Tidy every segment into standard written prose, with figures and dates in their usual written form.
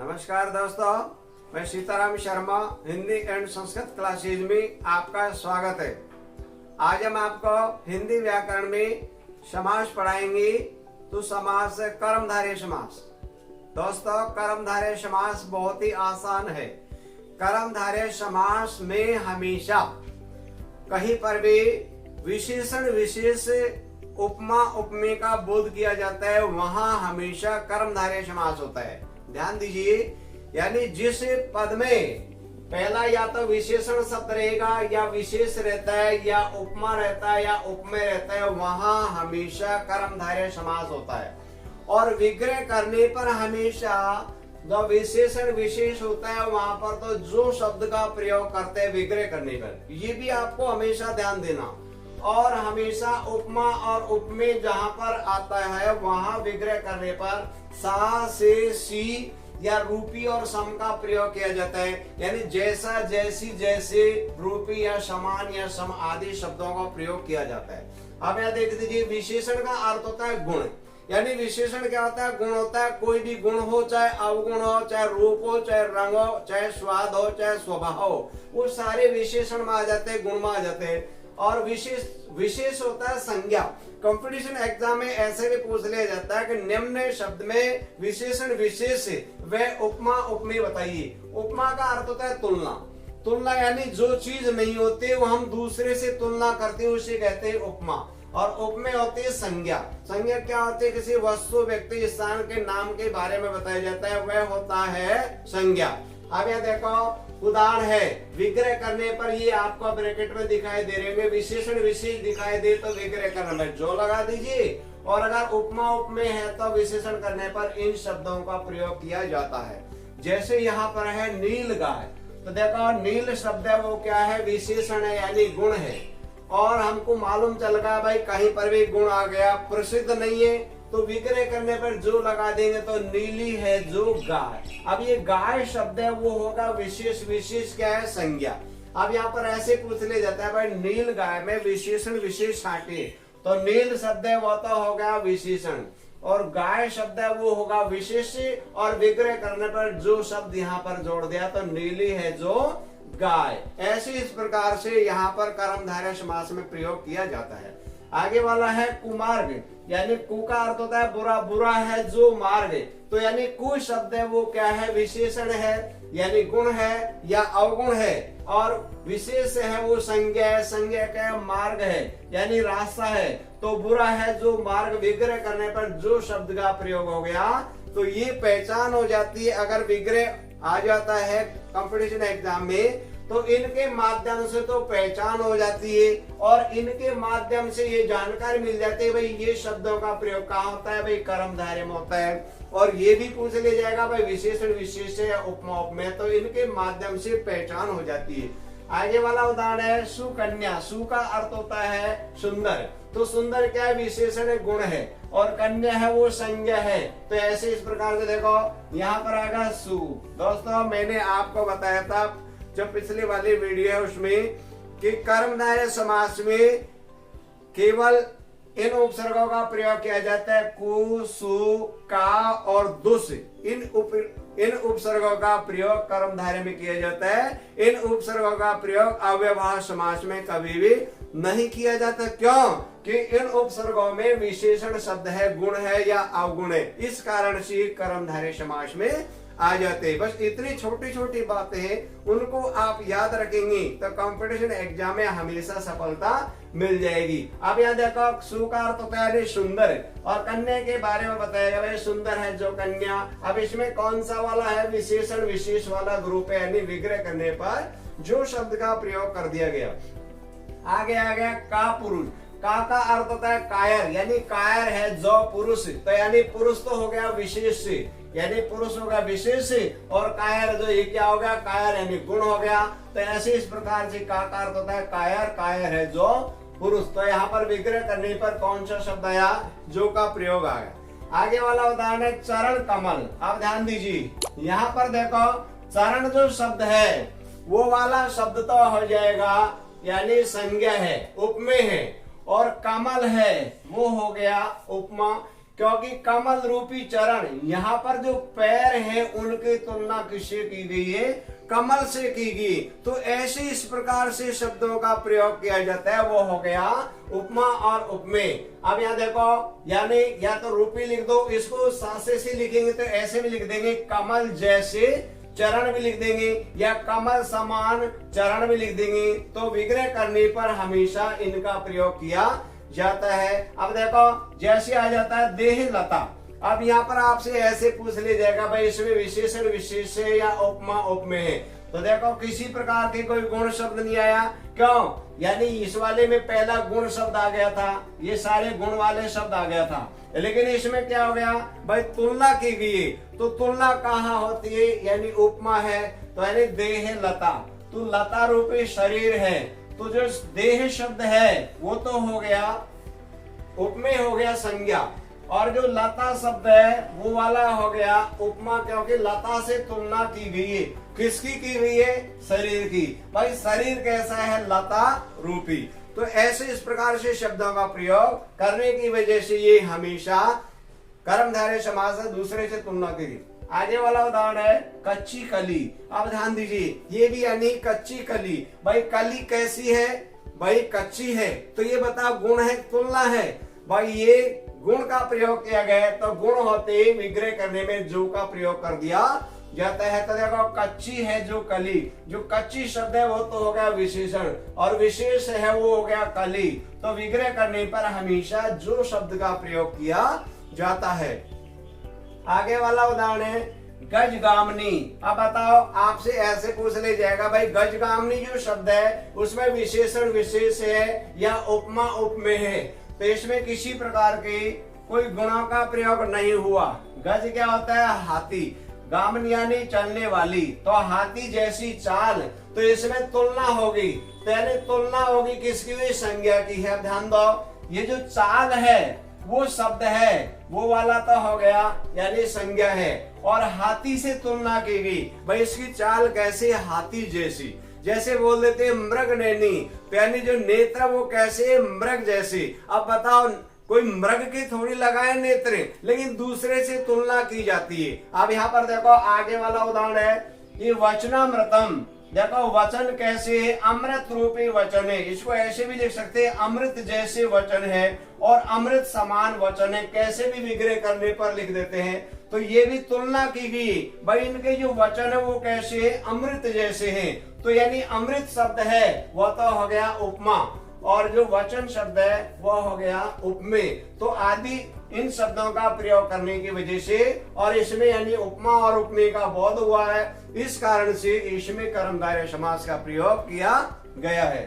नमस्कार दोस्तों, मैं सीताराम शर्मा हिंदी एंड संस्कृत क्लासेज में आपका स्वागत है। आज हम आपको हिंदी व्याकरण में समास पढ़ाएंगे। तो समास है कर्मधारय समास। दोस्तों, कर्मधारय समास बहुत ही आसान है। कर्मधारय समास में हमेशा कहीं पर भी विशेषण विशेष उपमा उपमेय का बोध किया जाता है, वहां हमेशा कर्मधारय समास होता है। ध्यान दीजिए, यानी जिस पद में पहला या तो विशेषण शब्द रहेगा या विशेष रहता है या उपमा रहता है या उपमेय रहता है, वहां हमेशा कर्मधारय समास होता है। और विग्रह करने पर हमेशा जो विशेषण विशेष होता है वहां पर तो जो शब्द का प्रयोग करते हैं विग्रह करने पर, ये भी आपको हमेशा ध्यान देना। और हमेशा उपमा और उपमेय जहां पर आता है वहां विग्रह करने पर सा से सी या रूपी और सम का प्रयोग किया जाता है। यानी जैसा, जैसी, जैसे, रूपी या समान या सम आदि शब्दों का प्रयोग किया जाता है। अब यहां देख दीजिए, विशेषण का अर्थ होता है गुण। यानी विशेषण क्या होता है? गुण होता है। कोई भी गुण हो, चाहे अवगुण हो, चाहे रूप हो, चाहे रंग हो, चाहे स्वाद हो, चाहे स्वभाव हो, वो सारे विशेषण में आ जाते हैं, गुण में आ जाते हैं। और विशेष होता है संज्ञा। कंपटीशन एग्जाम में ऐसे भी पूछ लिया जाता है कि निम्न शब्द में विशेषण विशेष व उपमा उपमेय बताइए। उपमा का अर्थ होता है तुलना। तुलना यानी जो चीज नहीं होती वो हम दूसरे से तुलना करते हैं, उसे कहते हैं उपमा। और उपमेय होती है संज्ञा। संज्ञा क्या होती है? किसी वस्तु, व्यक्ति, स्थान के नाम के बारे में बताया जाता है, वह होता है संज्ञा। अब यहाँ देखो, उदाहरण है विग्रह करने पर, ये आपको ब्रैकेट में दिखाई दे रहे होंगे, विशेषण विशेष दिखाई दे तो विग्रह करने में जो लगा दीजिए। और अगर उपमा उपमेय है तो विशेषण करने पर इन शब्दों का प्रयोग किया जाता है। जैसे यहाँ पर है नील गाय, तो देखो नील शब्द है वो क्या है? विशेषण है, यानी गुण है। और हमको मालूम चल गया भाई कहीं पर भी गुण आ गया, प्रसिद्ध नहीं है, तो विग्रह करने पर जो लगा देंगे तो नीली है जो गाय। अब ये गाय शब्द है वो होगा विशेष। विशेष क्या है? संज्ञा। अब यहाँ पर ऐसे पूछ ले जाता है भाई नील गाय में विशेषण विशेष छांटे, तो नील शब्द है वो तो हो गया विशेषण, और गाय शब्द है वो होगा विशेष। और विग्रह करने पर जो शब्द यहाँ पर जोड़ दिया तो नीली है जो गाय। ऐसे इस प्रकार से यहाँ पर कर्मधारय समास में प्रयोग किया जाता है। आगे वाला है कुमार्ग, यानी कु का अर्थ होता है बुरा। बुरा है जो मार्ग, तो यानी कु शब्द है वो क्या है? विशेषण है, यानी गुण है या अवगुण है। और विशेष है वो संज्ञा है। संज्ञा क्या? मार्ग है, यानी रास्ता है। तो बुरा है जो मार्ग, विग्रह करने पर जो शब्द का प्रयोग हो गया तो ये पहचान हो जाती है। अगर विग्रह आ जाता है कंपटीशन एग्जाम में तो इनके माध्यम से तो पहचान हो जाती है, और इनके माध्यम से ये जानकारी मिल जाती है भाई ये शब्दों का प्रयोग कहाँ होता है? भाई कर्मधारय में होता है। और ये भी पूछ ले जाएगा भाई विशेषण विशेष है या उपमा उपमेय, तो इनके माध्यम से पहचान हो जाती है। आगे वाला उदाहरण है सुकन्या। सु का अर्थ होता है सुंदर, तो सुंदर क्या है? विशेषण है, गुण है। और कन्या है वो संज्ञा है। तो ऐसे इस प्रकार से देखो यहाँ पर आएगा सु। दोस्तों, मैंने आपको बताया था जो पिछली वाली वीडियो है उसमें कि कर्मधारय समास में केवल इन उपसर्गों का प्रयोग किया जाता है, कु, सु, का और दुस। इन उपसर्गों का प्रयोग कर्मधारय में किया जाता है। इन उपसर्गों का प्रयोग अव्यवहार समास में कभी भी नहीं किया जाता। क्यों? कि इन उपसर्गों में विशेषण शब्द है, गुण है या अवगुण है, इस कारण से कर्मधारय समास में आ जाते हैं। बस इतनी छोटी छोटी बातें हैं, उनको आप याद रखेंगे तो कंपटीशन एग्जाम में हमेशा सफलता मिल जाएगी। अब यहाँ देखो, सु का अर्थ होता है सुंदर, और कन्या के बारे में बताया गया सुंदर है जो कन्या। अब इसमें कौन सा वाला है? विशेषण विशेष वाला ग्रुप है, यानी विग्रह करने पर जो शब्द का प्रयोग कर दिया गया। आगे आ गया का पुरुष। का अर्थ होता है कायर, यानी कायर है जो पुरुष, तो यानी पुरुष तो हो गया विशेष, यानी पुरुष होगा विशेष। और कायर जो ये क्या हो गया? कायर यानी गुण हो गया। तो ऐसे इस प्रकार से का अर्थ होता है कायर। कायर है जो पुरुष, तो यहाँ पर विग्रह करने पर कौन सा शब्द आया? जो का प्रयोग आ गया। आगे वाला उदाहरण है चरण कमल। अब ध्यान दीजिए, यहाँ पर देखो चरण जो शब्द है वो वाला शब्द तो हो जाएगा, यानी संज्ञा है, उपमेय है। और कमल है वो हो गया उपमा। क्योंकि कमल रूपी चरण, यहाँ पर जो पैर है उनकी तुलना किससे की गई है? कमल से की गई। तो ऐसे इस प्रकार से शब्दों का प्रयोग किया जाता है, वो हो गया उपमा और उपमेय। अब यहाँ देखो, यानी या तो रूपी लिख दो, इसको सासे से लिखेंगे तो ऐसे भी लिख देंगे, कमल जैसे चरण भी लिख देंगे, या कमल समान चरण भी लिख देंगे। तो विग्रह करने पर हमेशा इनका प्रयोग किया जाता है। अब देखो, जैसे आ जाता है देह लता। अब यहाँ पर आपसे ऐसे पूछ लिया जाएगा, भाई इसमें विशेषण विशेष है या उपमा उपमेय है? तो देखो, किसी प्रकार के कोई गुण शब्द नहीं आया। क्यों? यानी इस वाले में पहला गुण शब्द आ गया था, ये सारे गुण वाले शब्द आ गया था। लेकिन इसमें क्या हो गया भाई? तुलना की गई। तो तुलना कहाँ होती है? यानी उपमा है, तो यानी देह लता। तो लता रूपी शरीर है, तो जो देह शब्द है वो तो हो गया उपमेय, हो गया संज्ञा, और जो लता शब्द है वो वाला हो गया उपमा, क्योंकि लता से तुलना की गई है। किसकी की गई है? शरीर की। भाई शरीर कैसा है? लता रूपी। तो ऐसे इस प्रकार से शब्दों का प्रयोग करने की वजह से ये हमेशा कर्मधारय समास से दूसरे से तुलना की। आगे वाला उदाहरण है कच्ची कली। अब ध्यान दीजिए, ये भी यानी कच्ची कली। भाई कली कैसी है? भाई कच्ची है। तो ये बताओ, गुण है तुलना है? भाई ये गुण का प्रयोग किया गया है, तो गुण होते विग्रह करने में जो का प्रयोग कर दिया जाता है। तो देखो, कच्ची है जो कली, जो कच्ची शब्द है वो तो हो गया विशेषण, और विशेष है वो हो गया कली। तो विग्रह करने पर हमेशा जो शब्द का प्रयोग किया जाता है। आगे वाला उदाहरण है गजगामनी। अब बताओ, आपसे ऐसे पूछ ले जाएगा, भाई गजगामनी जो शब्द है उसमें विशेषण विशेष है या उपमा उपमेय है? तो इसमें किसी प्रकार के कोई गुणों का प्रयोग नहीं हुआ। गज क्या होता है? हाथी। गामनी यानी चलने वाली, तो हाथी जैसी चाल। तो इसमें तुलना होगी, तो यानी तुलना होगी किसकी हुई? संज्ञा की है। ध्यान दो, ये जो चाल है वो शब्द है, वो वाला तो हो गया यानी संज्ञा है, और हाथी से तुलना की गई। भाई इसकी चाल कैसे? हाथी जैसी। जैसे बोल देते मृग नैनी, तो यानी जो नेत्र वो कैसे? मृग जैसे। अब बताओ, कोई मृग की थोड़ी लगाए नेत्र, लेकिन दूसरे से तुलना की जाती है। अब यहाँ पर देखो, आगे वाला उदाहरण है ये वचनामृतम। देखो, वचन कैसे है? अमृत रूपी वचन है। इसको ऐसे भी लिख सकते हैं, अमृत जैसे वचन है, और अमृत समान वचन है। कैसे भी विग्रह करने पर लिख देते हैं। तो ये भी तुलना की गई, भाई इनके जो वचन है वो कैसे है? अमृत जैसे हैं। तो यानी अमृत शब्द है वो तो हो गया उपमा, और जो वचन शब्द है वो हो गया उपमेय। तो आदि इन शब्दों का प्रयोग करने की वजह से, और इसमें यानी उपमा और उपमेय का बोध हुआ है, इस कारण से इसमें कर्मधारय समास का प्रयोग किया गया है।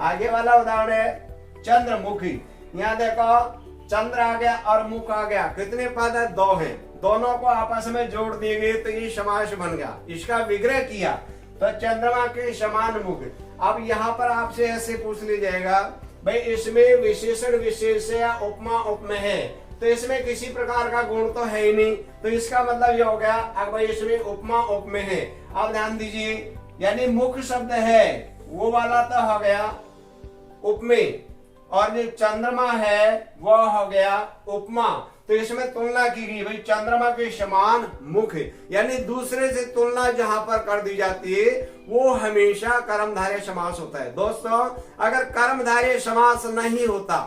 आगे वाला उदाहरण है चंद्रमुखी। यहाँ देखो, चंद्र आ गया और मुख आ गया। कितने पद है? दो हैं। दोनों को आपस में जोड़ दिए गए तो ये समास बन गया। इसका विग्रह किया तो चंद्रमा के समान मुख। अब यहाँ पर आपसे ऐसे पूछ लिया जाएगा, भाई इसमें विशेषण विशेष या उपमा उपमेय है, तो इसमें किसी प्रकार का गुण तो है ही नहीं। तो इसका मतलब ये हो गया, अब भाई इसमें उपमा उपमेय है। अब ध्यान दीजिए, यानी मुख्य शब्द है वो वाला तो हो गया उपमेय, और जो चंद्रमा है वो हो गया उपमा। तो इसमें तुलना की गई, भाई चंद्रमा के समान मुख, यानी दूसरे से तुलना जहां पर कर दी जाती है वो हमेशा कर्मधारय समास होता है। दोस्तों, अगर कर्मधारय समास नहीं होता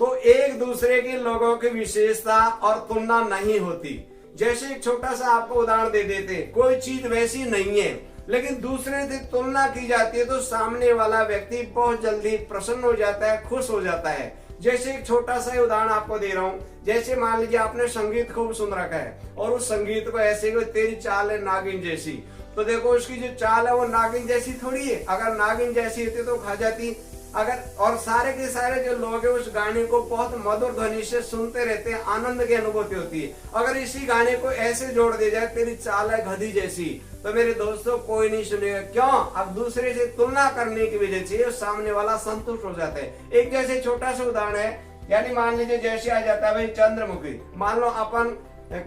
तो एक दूसरे के लोगों की विशेषता और तुलना नहीं होती। जैसे एक छोटा सा आपको उदाहरण दे देते, कोई चीज वैसी नहीं है लेकिन दूसरे से तुलना की जाती है तो सामने वाला व्यक्ति बहुत जल्दी प्रसन्न हो जाता है, खुश हो जाता है। जैसे एक छोटा सा उदाहरण आपको दे रहा हूँ, जैसे मान लीजिए आपने संगीत खूब सुन रखा है और उस संगीत को ऐसे को तेरी चाल है नागिन जैसी, तो देखो उसकी जो चाल है वो नागिन जैसी थोड़ी है। अगर नागिन जैसी होती तो खा जाती। अगर और सारे के सारे जो लोग हैं उस गाने को बहुत मधुर ध्वनि से सुनते रहते हैं, आनंद की अनुभूति होती है। अगर इसी गाने को ऐसे जोड़ दिया जाए तेरी चाल है गधी जैसी, तो मेरे दोस्तों कोई नहीं सुनेगा। क्यों? अब दूसरे से तुलना करने की वजह से सामने वाला संतुष्ट हो जाता है। एक जैसे छोटा सा उदाहरण है, यानी मान लीजिए जैसे आ जाता है भाई चंद्रमुखी। मान लो अपन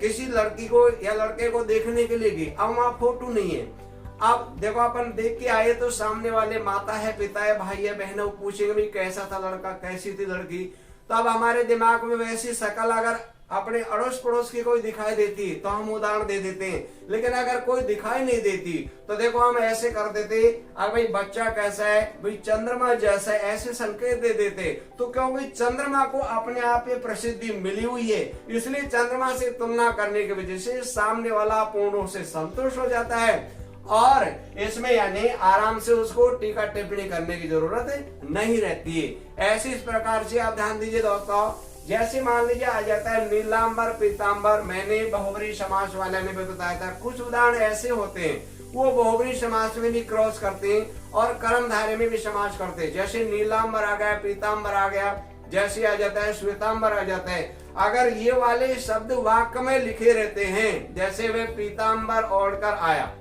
किसी लड़की को या लड़के को देखने के लिए गए, अब वहाँ फोटो नहीं है। अब देखो अपन देख के आए तो सामने वाले माता है, पिता है, भाई है, बहन है, वो पूछेंगे भाई कैसा था लड़का, कैसी थी लड़की। तो अब हमारे दिमाग में वैसी शकल अगर अपने अड़ोस पड़ोस की कोई दिखाई देती तो हम उदाहरण दे देते हैं, लेकिन अगर कोई दिखाई नहीं देती तो देखो हम ऐसे कर देते, अगर भाई बच्चा कैसा है, भाई चंद्रमा जैसा है, ऐसे संकेत दे देते। तो क्योंकि चंद्रमा को अपने आप में प्रसिद्धि मिली हुई है, इसलिए चंद्रमा से तुलना करने की वजह से सामने वाला पूर्ण रूप से संतुष्ट हो जाता है और इसमें यानी आराम से उसको टीका टिप्पणी करने की जरूरत नहीं रहती है। ऐसे इस प्रकार से आप ध्यान दीजिए दोस्तों, जैसे मान लीजिए आ जाता है नीलांबर पीतांबर, मैंने बहुब्री समास वाले ने भी बताया था। कुछ उदाहरण ऐसे होते हैं वो बहुब्री समास में भी क्रॉस करते हैं और कर्मधारय में भी समास करते हैं। जैसे नीलांबर आ गया, पीतांबर आ गया, जैसे आ जाता है श्वेतांबर आ जाता है। अगर ये वाले शब्द वाक्य में लिखे रहते हैं, जैसे वे पीतांबर ओढ़कर आया,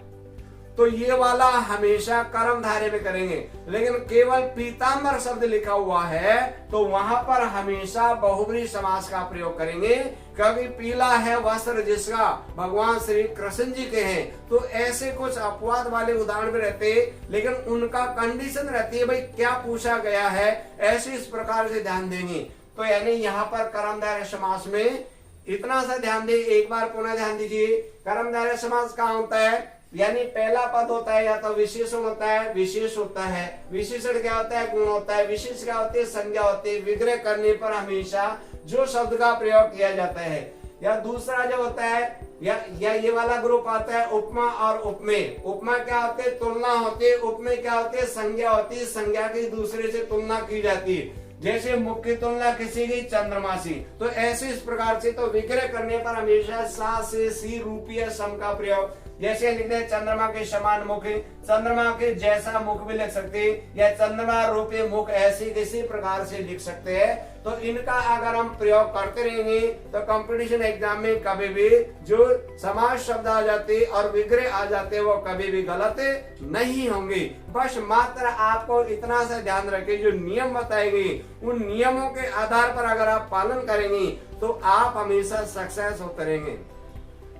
तो ये वाला हमेशा कर्मधारय में करेंगे। लेकिन केवल पीतांबर शब्द लिखा हुआ है तो वहां पर हमेशा बहुब्री समास का प्रयोग करेंगे, क्योंकि पीला है वस्त्र जिसका भगवान श्री कृष्ण जी के हैं। तो ऐसे कुछ अपवाद वाले उदाहरण भी रहते हैं, लेकिन उनका कंडीशन रहती है भाई क्या पूछा गया है, ऐसे इस प्रकार से ध्यान देंगे। तो यानी यहाँ पर कर्मधारय समास में इतना सा ध्यान दे। एक बार पुनः ध्यान दीजिए, कर्मधारय समास कहाँ होता है, यानी पहला पद होता है या तो विशेषण होता है, विशेष होता है। विशेषण क्या होता है, गुण होता है। विशेष क्या होती है, संज्ञा होती है। विग्रह करने पर हमेशा जो शब्द का प्रयोग किया जाता है। या दूसरा जो होता है या ये वाला ग्रुप आता है उपमा और उपमेय। उपमा क्या होते है, तुलना होती है। उपमेय क्या होती है, संज्ञा होती है। संज्ञा की दूसरे से तुलना की जाती है, जैसे मुख की तुलना किसी की चंद्रमा से। तो ऐसे इस प्रकार से तो विग्रह करने पर हमेशा सा से सी रूपीय सम का प्रयोग, जैसे लिखते हैं चंद्रमा के समान मुख, चंद्रमा के जैसा मुख भी लिख सकते हैं, या चंद्रमा रूपी मुख, ऐसे किसी प्रकार से लिख सकते हैं। तो इनका अगर हम प्रयोग करते रहेंगे तो कंपटीशन एग्जाम में कभी भी जो समास शब्द आ जाते और विग्रह आ जाते वो कभी भी गलत नहीं होंगे। बस मात्र आपको इतना सा ध्यान रखें, जो नियम बताएंगे उन नियमों के आधार पर अगर आप पालन करेंगे तो आप हमेशा सक्सेस होते रहेंगे।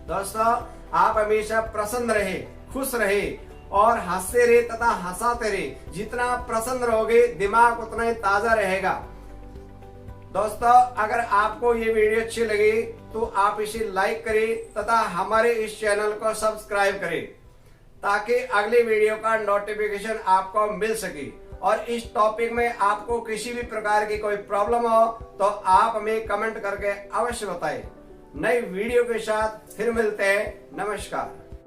दोस्तों, आप हमेशा प्रसन्न रहे, खुश रहे और हंसते रहे तथा हंसाते रहे। जितना आप प्रसन्न रहोगे दिमाग उतना ही ताजा रहेगा। दोस्तों, अगर आपको ये वीडियो अच्छी लगी तो आप इसे लाइक करें तथा हमारे इस चैनल को सब्सक्राइब करें, ताकि अगले वीडियो का नोटिफिकेशन आपको मिल सके। और इस टॉपिक में आपको किसी भी प्रकार की कोई प्रॉब्लम हो तो आप हमें कमेंट करके अवश्य बताएं। नई वीडियो के साथ फिर मिलते हैं। नमस्कार।